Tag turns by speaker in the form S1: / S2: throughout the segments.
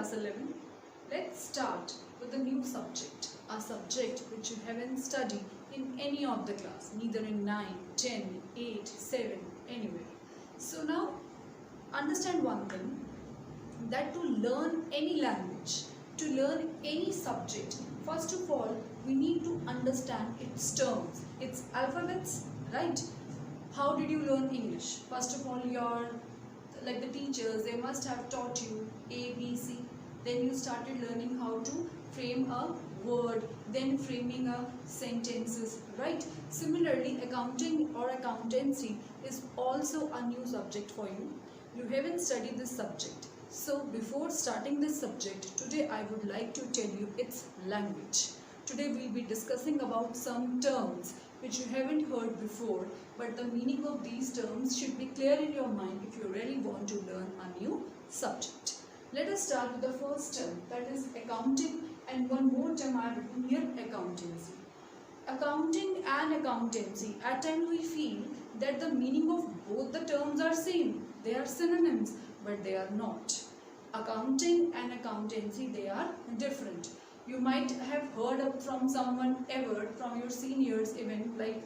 S1: class 11. Let's start with a new subject, a subject which you haven't studied in any of the class, neither in 9, 10, 8, 7, anywhere. So now understand one thing, that to learn any language, to learn any subject, first of all we need to understand its terms, its alphabets, right? How did you learn English? First of all, like the teachers, they must have taught you A, B, C. Then you started learning how to frame a word, then framing a sentences, right? Similarly, accounting or accountancy is also a new subject for you. You haven't studied this subject. So before starting this subject, today I would like to tell you its language. Today we'll be discussing about some terms which you haven't heard before, but the meaning of these terms should be clear in your mind if you really want to learn a new subject. Let us start with the first term, that is accounting, and one more term I have written here, accountancy. Accounting and accountancy, at times we feel that the meaning of both the terms are same. They are synonyms, but they are not. Accounting and accountancy, they are different. You might have heard from someone ever, from your seniors even, like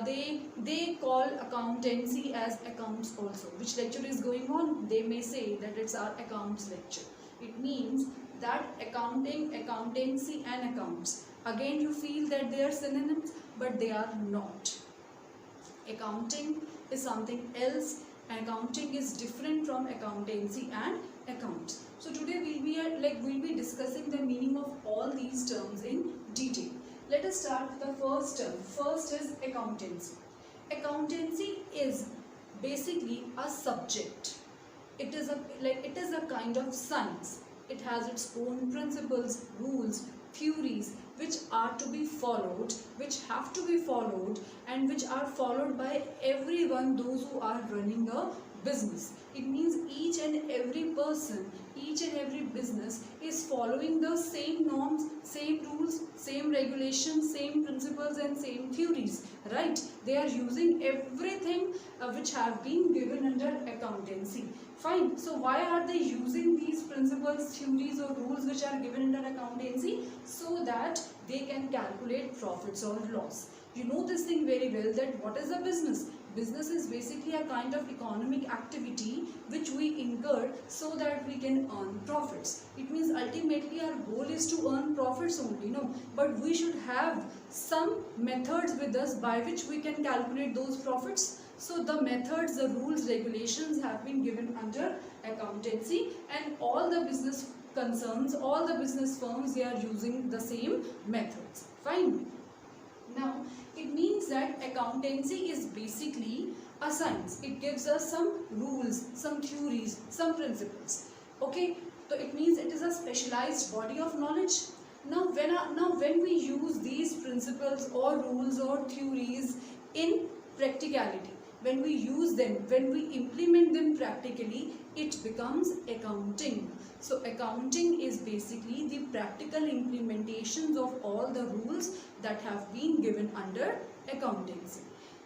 S1: they call accountancy as accounts also. Which lecture is going on? They may say that it's our accounts lecture. It means that accounting, accountancy and accounts, again you feel that they are synonyms, but they are not. Accounting is something else. Accounting is different from accountancy and accounts. So today we'll be discussing the meaning of all these terms in detail. Let us start with the first term. First is accountancy. Accountancy is basically a subject. It is a kind of science. It has its own principles, rules, theories which are to be followed, which have to be followed, and which are followed by everyone, those who are running a business. It means each and every person, each and every business is following the same norms, same rules, same regulations, same principles and same theories, right? They are using everything which have been given under accountancy. Fine. So why are they using these principles, theories or rules which are given under accountancy? So that they can calculate profits or loss. You know this thing very well, that what is a business? Business is basically a kind of economic activity which we incur so that we can earn profits. It means ultimately our goal is to earn profits only, no? But we should have some methods with us by which we can calculate those profits. So the methods, the rules, regulations have been given under accountancy, and all the business concerns, all the business firms, they are using the same methods. Fine. Now, it means that accountancy is basically a science. It gives us some rules, some theories, some principles. Okay, so it means it is a specialized body of knowledge. Now when we use these principles or rules or theories in practicality, when we use them, when we implement them practically, it becomes accounting. So accounting is basically the practical implementations of all the rules that have been given under accountancy.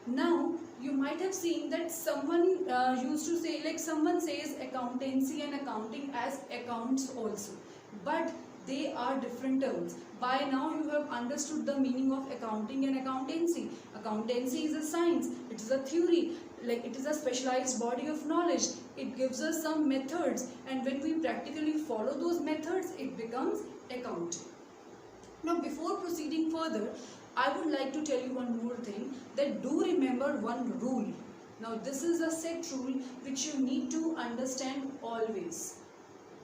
S1: Now you might have seen that someone used to say, like someone says accountancy and accounting as accounts also, but they are different terms. By now you have understood the meaning of accounting and accountancy. Accountancy is a science, it is a theory, like it is a specialized body of knowledge. It gives us some methods, and when we practically follow those methods, it becomes accounting. Now before proceeding further, I would like to tell you one more thing, that do remember one rule. Now this is a set rule which you need to understand always.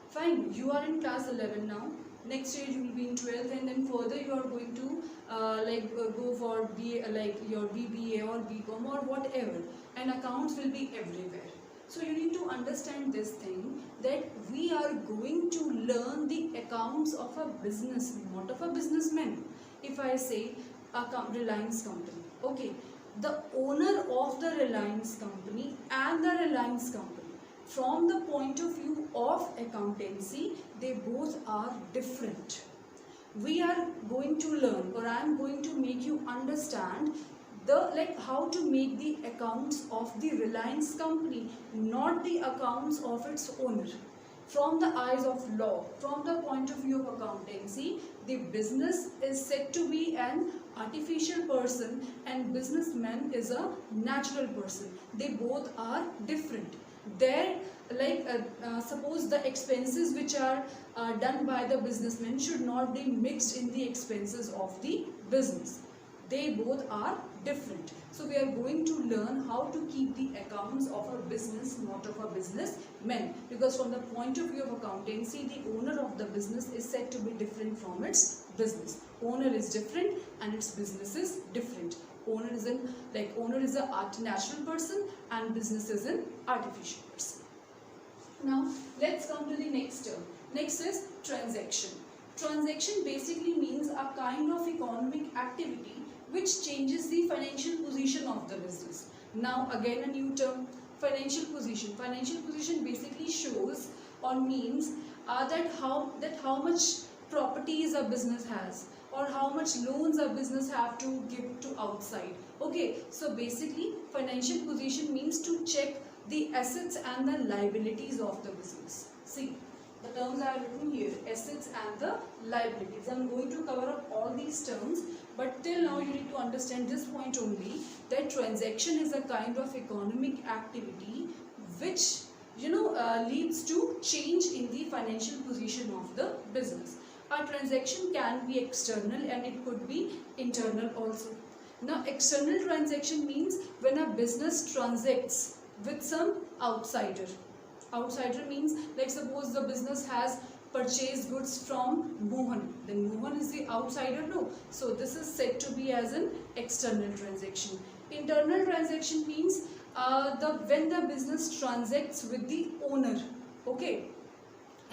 S1: Fine, you are in class 11 now. Next year you will be in 12th, and then further you are going to go for your BBA or BCom or whatever, and accounts will be everywhere. So you need to understand this thing, that we are going to learn the accounts of a business, not of a businessman. If I say a Reliance company, okay, the owner of the Reliance company and the Reliance company, from the point of view of accountancy, they both are different. We are going to learn, or I am going to make you understand how to make the accounts of the Reliance company, not the accounts of its owner. from the eyes of law, from the point of view of accountancy, the business is said to be an artificial person and businessman is a natural person. They both are different. There, suppose the expenses which are done by the businessman should not be mixed in the expenses of the business. They both are different. So we are going to learn how to keep the accounts of a business, not of a businessman, because from the point of view of accountancy, the owner of the business is said to be different from its business. Owner is different and its business is different. Owner is a natural person and business is an artificial person. Now let's come to the next term. Next is transaction. Transaction basically means a kind of economic activity which changes the financial position of the business. Now again a new term, financial position. Financial position basically shows or means that how much properties a business has or how much loans a business have to give to outside. Okay, so basically financial position means to check the assets and the liabilities of the business. See, the terms I have written here, assets and the liabilities. I am going to cover up all these terms, but till now you need to understand this point only, that transaction is a kind of economic activity which leads to change in the financial position of the business. A transaction can be external and it could be internal also. Now external transaction means when a business transacts with some outsider. Outsider means, like suppose the business has purchased goods from Mohan, then Mohan is the outsider, no? So this is said to be as an external transaction. Internal transaction means when the business transacts with the owner. Okay,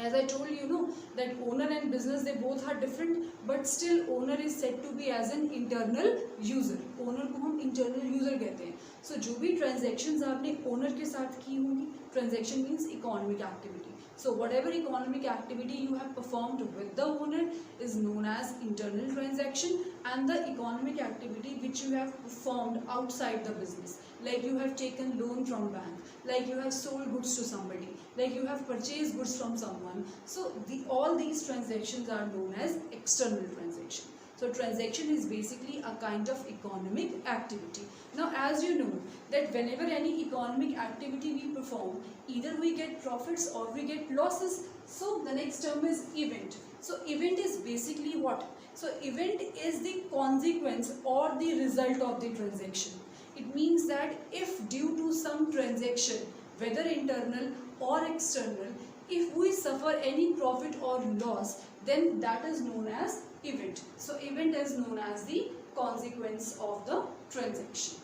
S1: as I told you, that owner and business, they both are different, but still owner is said to be as an internal user. Owner को हम internal user कहते हैं. So जो भी transactions आपने owner के साथ की होंगी, transaction means economic activity. So whatever economic activity you have performed with the owner is known as internal transaction, and the economic activity which you have performed outside the business, like you have taken loan from bank, like you have sold goods to somebody, like you have purchased goods from someone. So all these transactions are known as external transaction. So transaction is basically a kind of economic activity. Now as you know that whenever any economic activity we perform, either we get profits or we get losses. So the next term is event. So event is basically what? So event is the consequence or the result of the transaction. It means that if due to some transaction, whether internal or external, if we suffer any profit or loss, then that is known as event. So event is known as the consequence of the transaction.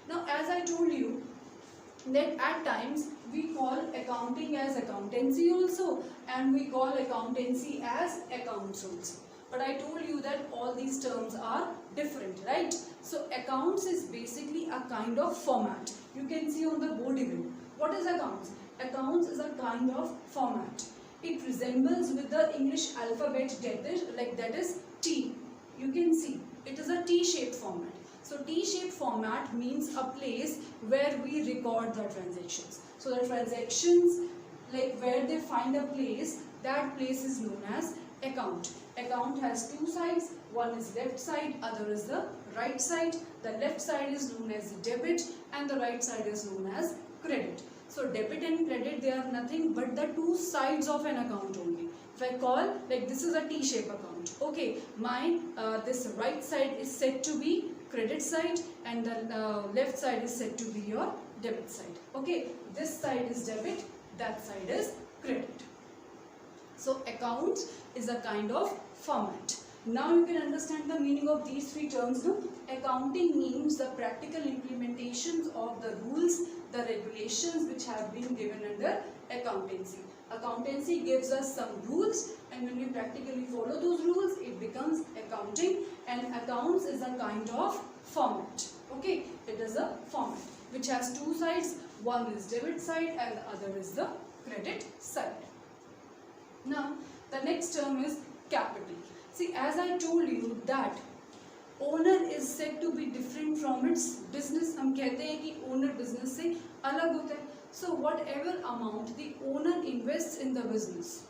S1: Now as I told you that at times we call accounting as accountancy also, and we call accountancy as accounts also. But I told you that all these terms are different, right? So accounts is basically a kind of format. You can see on the board even. What is accounts? Accounts is a kind of format. It resembles with the English alphabet that is T. You can see it is a T-shaped format. So T-shaped format means a place where we record the transactions. So the transactions, like where they find a place, that place is known as account. Account has two sides. One is left side, other is the right side. The left side is known as debit and the right side is known as credit. So debit and credit, they are nothing but the two sides of an account only. If I call, like this is a T-shaped account. Okay, this right side is said to be credit side and the left side is said to be your debit side. Okay, this side is debit, that side is credit. So account is a kind of format. Now you can understand the meaning of these three terms. No? Accounting means the practical implementations of the rules, the regulations which have been given under accountancy. Accountancy gives us some rules, and when we practically follow those rules, it becomes accounting, and accounts is a kind of format. Okay, it is a format which has two sides. One is debit side and the other is the credit side. Now the next term is capital. See, as I told you that owner is said to be different from its business. हम कहते हैं कि owner business से अलग होता है. So whatever amount the owner invests in the business,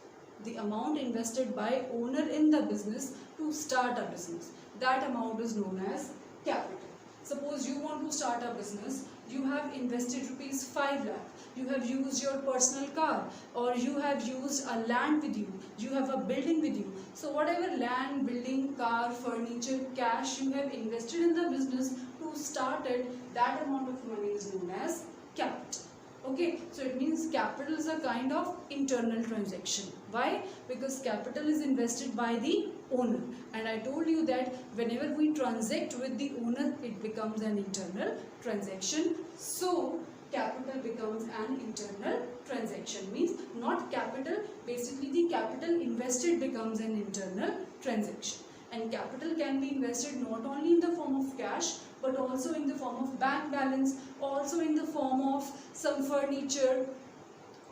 S1: the amount invested by owner in the business to start a business, that amount is known as capital. Suppose you want to start a business, you have invested rupees 5 lakh, you have used your personal car, or you have used a land with you, you have a building with you. So whatever land, building, car, furniture, cash you have invested in the business to start it, that amount of money is known as capital. Okay, so it means capital is a kind of internal transaction. Why? Because capital is invested by the owner, and I told you that whenever we transact with the owner, it becomes an internal transaction. So capital becomes an internal transaction, means not capital, basically the capital invested becomes an internal transaction. And capital can be invested not only in the form of cash, but also in the form of bank balance, also in the form of some furniture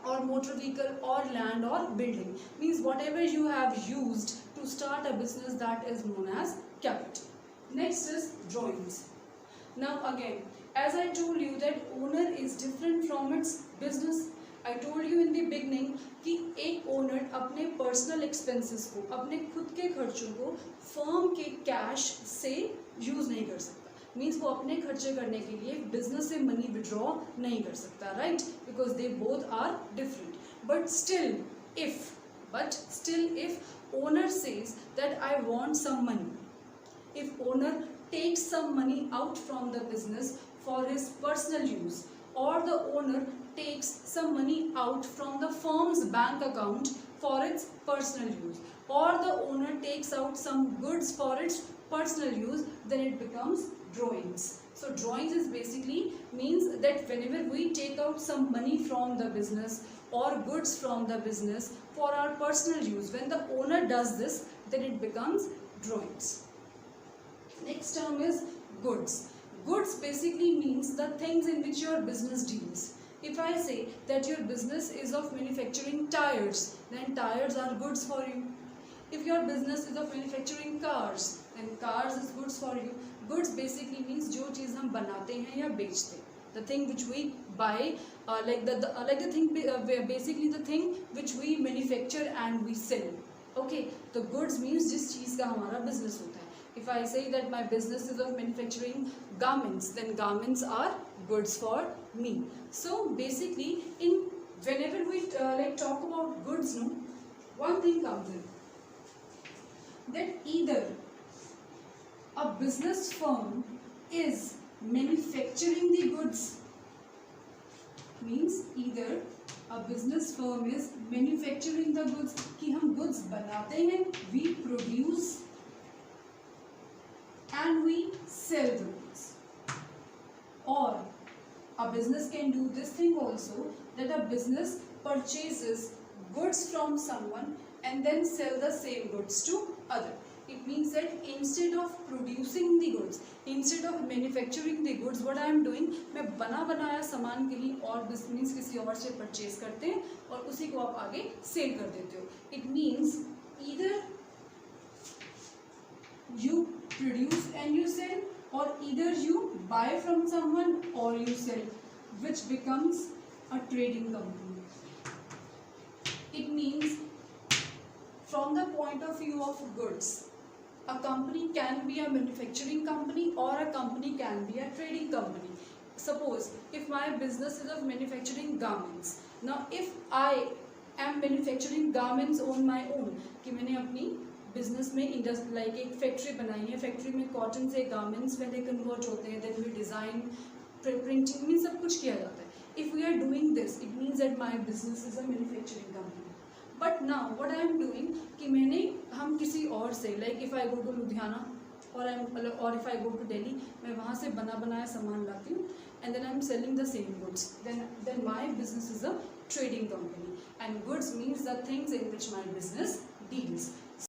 S1: or motor vehicle or land or building. Means whatever you have used to start a business, that is known as capital. Next is drawings. Now again, as I told you that owner is different from its business. I told you in the beginning कि एक owner अपने personal expenses को, अपने खुद के खर्चों को firm के कैश से यूज नहीं कर सकता. मीन्स वो अपने खर्चे करने के लिए बिजनेस से मनी विड्रॉ नहीं कर सकता, right? Because they both are different. But still if owner says that I want some money, if owner takes some money out from the business for his personal use, or the owner takes some money out from the firm's bank account for its personal use, or the owner takes out some goods for its personal use, then it becomes drawings. So drawings is basically means that whenever we take out some money from the business or goods from the business for our personal use, when the owner does this, then it becomes drawings. Next term is goods. Goods basically means the things in which your business deals. If I say that your business is of manufacturing tires, then tires are goods for you. If your business is of manufacturing cars, then cars is goods for you. Goods basically means जो चीज़ हम बनाते हैं या बेचते हैं. The thing which we buy, basically the thing which we manufacture and we sell. Okay, तो goods means जिस चीज़ का हमारा business होता है. If I say that my business is of manufacturing garments, then garments are goods for me. So basically, whenever we talk about goods, no, one thing comes in, that either a business firm is manufacturing the goods, means either a business firm is manufacturing the goods, कि हम goods बनाते हैं, we produce and we sell the goods. Or a business can do this thing also, that a business purchases goods from someone and then sell the same goods to other. It means that instead of producing the goods, instead of manufacturing the goods, what I am doing, मैं बना बनाया सामान के लिए और business किसी और से purchase करते हैं और उसी को आप आगे sell कर देते हो. It means either you produce and you sell, or either you buy from someone or you sell, which becomes a trading company. It means from the point of view of goods, a company can be a manufacturing company or a company can be a trading company. Suppose if my business is of manufacturing garments, now if I am manufacturing garments on my own, कि मैंने अपनी business में like एक factory बनाई है, factory में cotton से garments पहले कन्वर्ट होते हैं, देन वी डिज़ाइन, प्रिंटिंग में सब कुछ किया जाता है. If we are doing this, it means that my business is a manufacturing company. But now what I am doing कि हम किसी और से, like if I go to Ludhiana और if I go to Delhi, मैं वहाँ से बना बनाया सामान लाती हूँ and then I am selling the same goods, then my business is a trading company. And goods means the things in which my business deals.